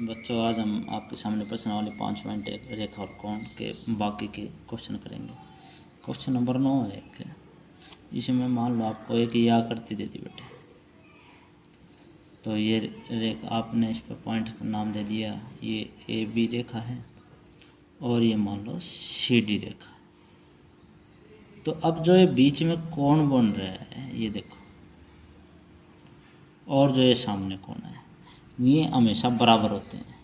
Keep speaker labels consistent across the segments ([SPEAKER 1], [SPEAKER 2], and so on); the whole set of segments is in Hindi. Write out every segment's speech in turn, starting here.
[SPEAKER 1] बच्चों, आज हम आपके सामने प्रश्न वाले 5 पॉइंट रेखा और कोण के बाकी के क्वेश्चन करेंगे। क्वेश्चन नंबर 9 है एक, इसमें मान लो आपको एक ये आकृति दे दी बेटे, तो ये रेखा आपने इस पर पॉइंट का नाम दे दिया, ये ए बी रेखा है और ये मान लो सी डी रेखा। तो अब जो ये बीच में कोण बन रहा है ये देखो, और जो ये सामने कोण है ये हमेशा बराबर होते हैं।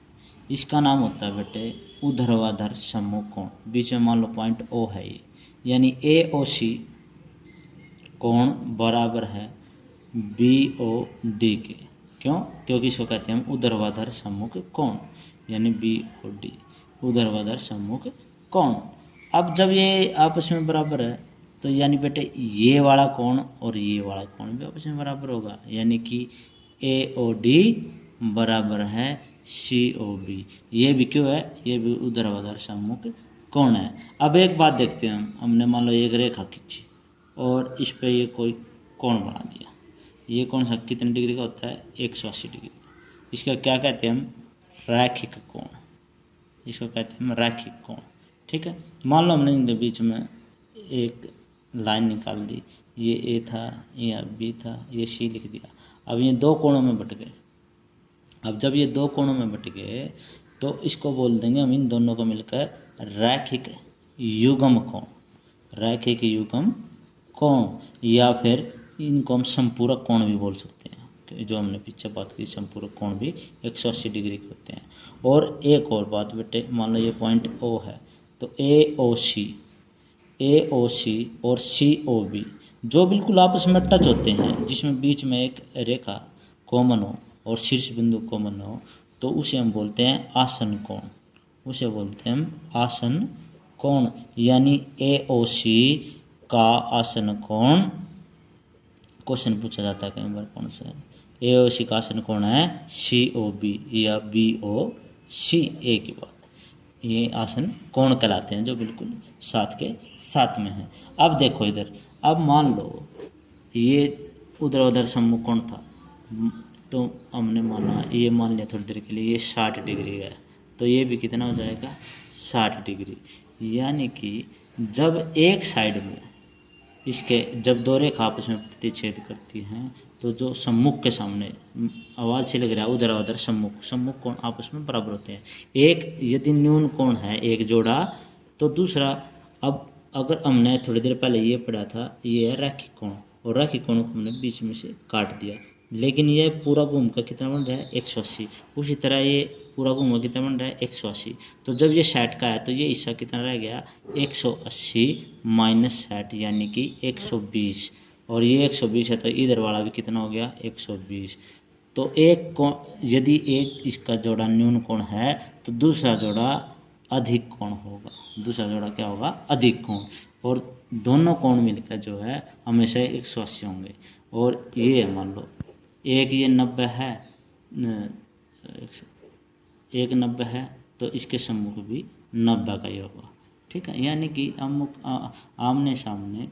[SPEAKER 1] इसका नाम होता है बेटे ऊर्ध्वाधर सम्मुख कोण। बीच में मान लो पॉइंट ओ है ये, यानी ए ओ सी कोण बराबर है बी ओ डी के। क्यों? क्योंकि इसको कहते हैं हम ऊर्ध्वाधर सम्मुख कोण, यानी बी ओ डी ऊर्ध्वाधर सम्मुख कोण। अब जब ये आपस में बराबर है तो यानी बेटे ये वाला कोण और ये वाला कोण भी आपस में बराबर होगा, यानी कि ए ओ डी बराबर है सी ओ बी। ये भी क्यों है? ये भी ऊर्ध्वाधर सम्मुख कोण है। अब एक बात देखते हैं हमने मान लो एक रेखा खींची और इस पे ये कोई कोण बना दिया। ये कौन सा कितने डिग्री का होता है? 180 डिग्री। इसका क्या कहते हैं हम? रैखिक कोण। इसको कहते हैं हम रैखिक कोण। ठीक है, मान लो हमने इनके बीच में एक लाइन निकाल दी, ये ए था, ये बी था, ये सी लिख दिया। अब ये दो कोणों में बट गए। अब जब ये दो कोणों में बट गए तो इसको बोल देंगे हम इन दोनों को मिलकर रैखिक युग्म कोण। रैखिक युग्म कोण, या फिर इनको हम संपूरक कोण भी बोल सकते हैं। जो हमने पीछे बात की, संपूरक कोण भी 180 डिग्री के होते हैं। और एक और बात बेटे, मान लो ये पॉइंट ओ है तो ए ओ सी और सी ओ बी जो बिल्कुल आपस में टच होते हैं, जिसमें बीच में एक रेखा कॉमन हो और शीर्ष बिंदु कॉमन हो, तो उसे हम बोलते हैं आसन कोण। उसे बोलते हैं हम आसन कोण, यानी ए ओ सी का आसन कोण। क्वेश्चन पूछा जाता है कई बार कौन सा है? ए ओ सी का आसन कोण है सी ओ बी या बी ओ सी। ए की बात, ये आसन कोण कहलाते हैं जो बिल्कुल साथ के साथ में है। अब देखो इधर, अब मान लो ये ऊर्ध्वाधर सम्मुख कोण था, तो हमने माना ये मान लिया थोड़ी देर के लिए ये 60 डिग्री है, तो ये भी कितना हो जाएगा? 60 डिग्री। यानी कि जब एक साइड में इसके जब दो रेखा आपस में प्रतिच्छेद करती हैं तो जो सम्मुख के सामने आवाज़ से लग रहा है ऊर्ध्वाधर सम्मुख कोण आपस में बराबर होते हैं। एक यदि न्यून कोण है एक जोड़ा, तो दूसरा, अब अगर हमने थोड़ी देर पहले ये पढ़ा था, ये है रैखिक कोण, और रैखिक कोण को हमने बीच में से काट दिया, लेकिन ये पूरा घूम कर कितना बन रहा है? 180। उसी तरह ये पूरा घूम कर कितना बन रहा है? 180। तो जब ये 60 का है तो ये हिस्सा कितना रह गया? 180 माइनस 60, यानी कि 120। और ये 120 है तो इधर वाला भी कितना हो गया? 120। तो एक कोण, यदि एक इसका जोड़ा न्यून कोण है तो दूसरा जोड़ा अधिक कोण होगा। दूसरा जोड़ा क्या होगा? अधिक कोण। और दोनों कोण मिलकर जो है हमेशा 180 होंगे। और ये मान लो एक ये 90 है, एक 90 है तो इसके सम्मुख भी 90 का ही होगा। ठीक है, यानी कि आमने सामने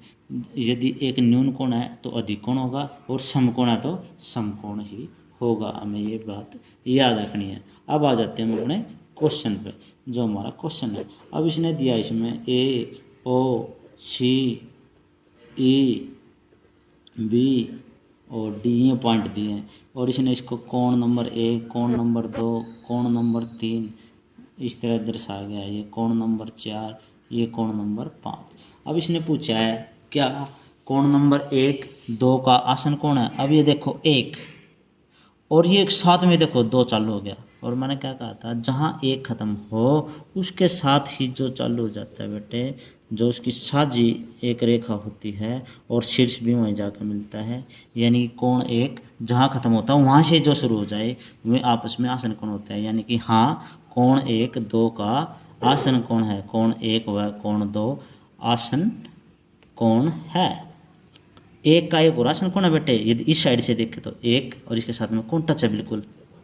[SPEAKER 1] यदि एक न्यून कोण है तो अधिक कोण होगा, और समकोण है तो समकोण ही होगा। हमें ये बात याद रखनी है। अब आ जाते हैं हम अपने क्वेश्चन पे, जो हमारा क्वेश्चन है। अब इसने दिया इसमें ए ओ सी ई बी और डी ये पॉइंट दिए हैं, और इसने इसको कोण नंबर 1, कोण नंबर 2, कोण नंबर 3 इस तरह दर्शाया गया है। ये कोण नंबर 4, ये कोण नंबर 5। अब इसने पूछा है क्या कोण नंबर 1, 2 का आसन कोण है। अब ये देखो 1 और ये एक साथ में देखो 2 चालू हो गया, और मैंने क्या कहा था, जहाँ एक ख़त्म हो उसके साथ ही जो चालू हो जाता है बेटे, जो उसकी साझी एक रेखा होती है और शीर्ष भी वहीं जाकर मिलता है, यानी कोण 1 जहाँ ख़त्म होता है वहाँ से जो शुरू हो जाए वे आपस में आसन कोण होता है। यानी कि हाँ, कोण 1, 2 का आसन कोण है। कोण 1 व कोण 2 आसन कोण है। एक का एक और आसन कोण है बेटे, यदि इस साइड से देखें तो 1 और इसके साथ में कोण टच है बिल्कुल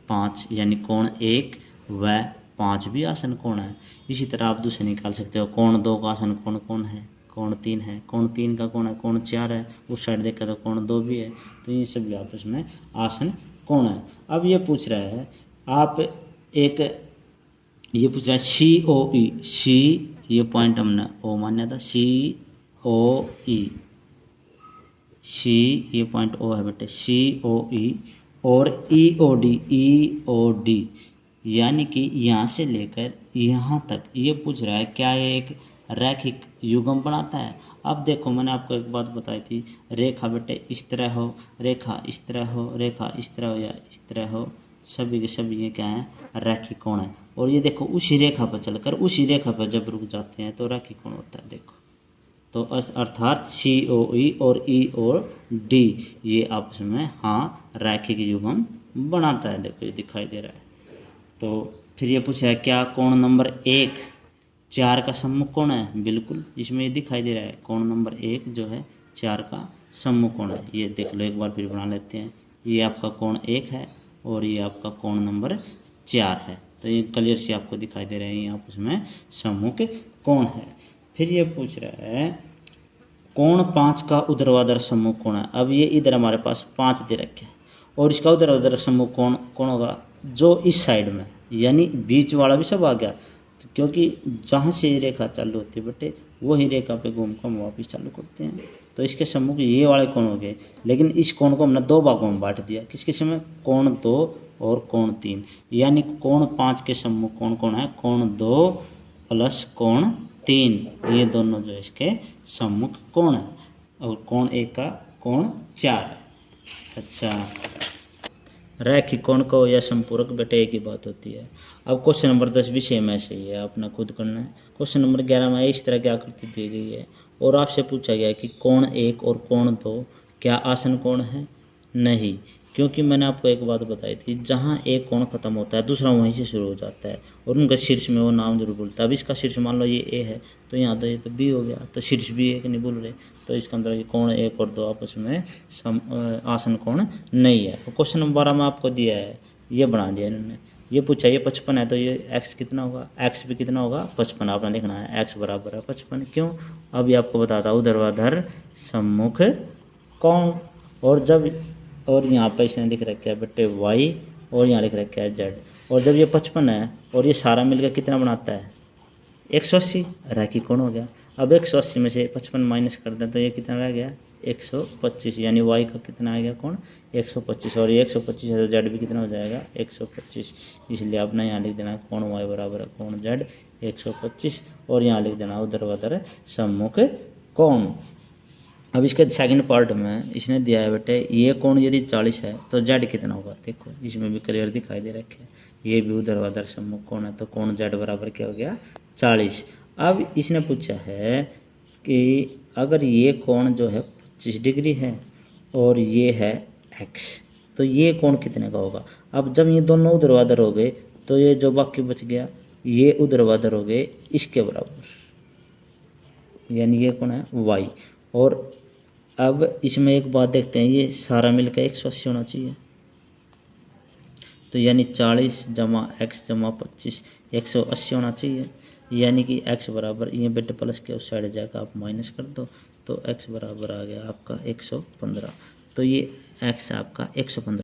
[SPEAKER 1] 5, यानी कोण 1 व 5 भी आसन कोण है। इसी तरह आप दूसरे निकाल सकते हो, कोण 2 का आसन कोण कौन है? कोण 3 है। कोण 3 का कोण है? कोण 4 है। उस साइड देखा तो कोण 2 भी है। तो ये सभी आपस में आसन कोण है। अब ये पूछ रहा है आप एक ये पूछ रहा है COE, सी ये पॉइंट हमने ओ माना था, COE, सी ये पॉइंट ओ है बेटे, COE और EOD यानी कि यहाँ से लेकर यहाँ तक ये पूछ रहा है क्या ये एक रैखिक युग्म बनाता है। अब देखो मैंने आपको एक बात बताई थी, रेखा बेटे इस तरह हो, रेखा इस तरह हो, रेखा इस तरह हो या इस तरह हो, सभी के सभी ये क्या है, रैखिक कोण है। और ये देखो उसी रेखा पर चलकर उसी रेखा पर जब रुक जाते हैं तो रैखिक कोण होता है। देखो तो अर्थात COE और EOD ये आपस में हाँ रैखिक युग्म बनाता है। देखो ये दिखाई दे रहा है। तो फिर ये पूछा है क्या कोण नंबर 1 4 का सम्मुख कोण है। बिल्कुल इसमें ये दिखाई दे रहा है, कोण नंबर 1 जो है 4 का सम्मुख कोण है। ये देख लो एक बार फिर बना लेते हैं। ये आपका कोण 1 है और ये आपका कोण नंबर 4 है। तो ये क्लियर से आपको दिखाई दे रहे हैं, ये आपस में सम्मुख कोण है। फिर ये पूछ रहा है कोण 5 का ऊर्ध्वाधर सम्मुख कोण है। अब ये इधर हमारे पास 5 दे रखे हैं और इसका ऊर्ध्वाधर सम्मुख कोण कौन होगा, जो इस साइड में, यानी बीच वाला भी सब आ गया, तो क्योंकि जहाँ से रेखा चालू होती है बेटे वही रेखा पे घूम कर हम वापिस चालू करते हैं। तो इसके सम्मुख ये वाले कोण हो गए, लेकिन इस कोण को हमने 2 भागों में बांट दिया। किसके समय, कोण 2 और कोण 3, यानी कोण 5 के सम्मुख कोण कौन है, कोण 2 प्लस कोण 3, ये दोनों जो है इसके सम्मुख कोण है। और कोण 1 का कोण 4 है। अच्छा, रैखिक कोण को या संपूरक बेटे एक ही बात होती है। अब क्वेश्चन नंबर 10 भी सेम ऐसे ही है, आपने खुद करना है। क्वेश्चन नंबर 11 में इस तरह की आकृति दी गई है और आपसे पूछा गया है कि कोण 1 और कोण 2 क्या आसन कोण है। नहीं, क्योंकि मैंने आपको एक बात बताई थी, जहाँ एक कोण खत्म होता है दूसरा वहीं से शुरू हो जाता है और उनका शीर्ष में वो नाम जरूर बोलता है। अब इसका शीर्ष मान लो ये A है तो यहाँ तो ये तो B हो गया, तो शीर्ष भी एक नहीं बोल रहे, तो इसका अंदर ये कोण 1 और 2 आपस में आसन कोण नहीं है। तो क्वेश्चन नंबर 12 में आपको दिया है, ये बना दिया इन्होंने। ये पूछा ये 55 है तो ये x कितना होगा, x भी कितना होगा 55, आपने लिखना है x बराबर है 55। क्यों, अभी आपको बताता हूँ, ऊर्ध्वाधर सम्मुख कोण। और यहाँ पर इसने लिख रखा है बेटे y और यहाँ लिख रखा है z, और जब ये 55 है और ये सारा मिलकर कितना बनाता है 180, रैखिक कोण हो गया। अब 180 में से 55 माइनस कर दें तो ये कितना रह गया 125, यानी y का कितना आ गया कोण 125, और ये 125 है तो z भी कितना हो जाएगा 125। इसलिए आपने यहाँ लिख देना कोण y बराबर है कोण z 125, और यहाँ लिख देना ऊर्ध्वाधर सम्मुख कोण। अब इसके सेकंड पार्ट में इसने दिया है बेटे ये कोण यदि 40 है तो z कितना होगा। देखो इसमें भी क्लियर दिखाई दे रखे, ये भी ऊर्ध्वाधर सम्मुख कोण है तो कोण z बराबर क्या हो गया 40। अब इसने पूछा है कि अगर ये कोण जो है 25 डिग्री है और ये है x, तो ये कोण कितने का होगा। अब जब ये दोनों ऊर्ध्वाधर हो गए तो ये जो बाकी बच गया ये ऊर्ध्वाधर हो गए इसके बराबर, यानी ये कोण है y। और अब इसमें एक बात देखते हैं, ये सारा मिलकर 180 होना चाहिए, तो यानी 40 जमा x जमा 25 180 होना चाहिए, यानी कि x बराबर ये बेटे प्लस के उस साइड जाकर आप माइनस कर दो तो x बराबर आ गया आपका 115। तो ये x आपका 115।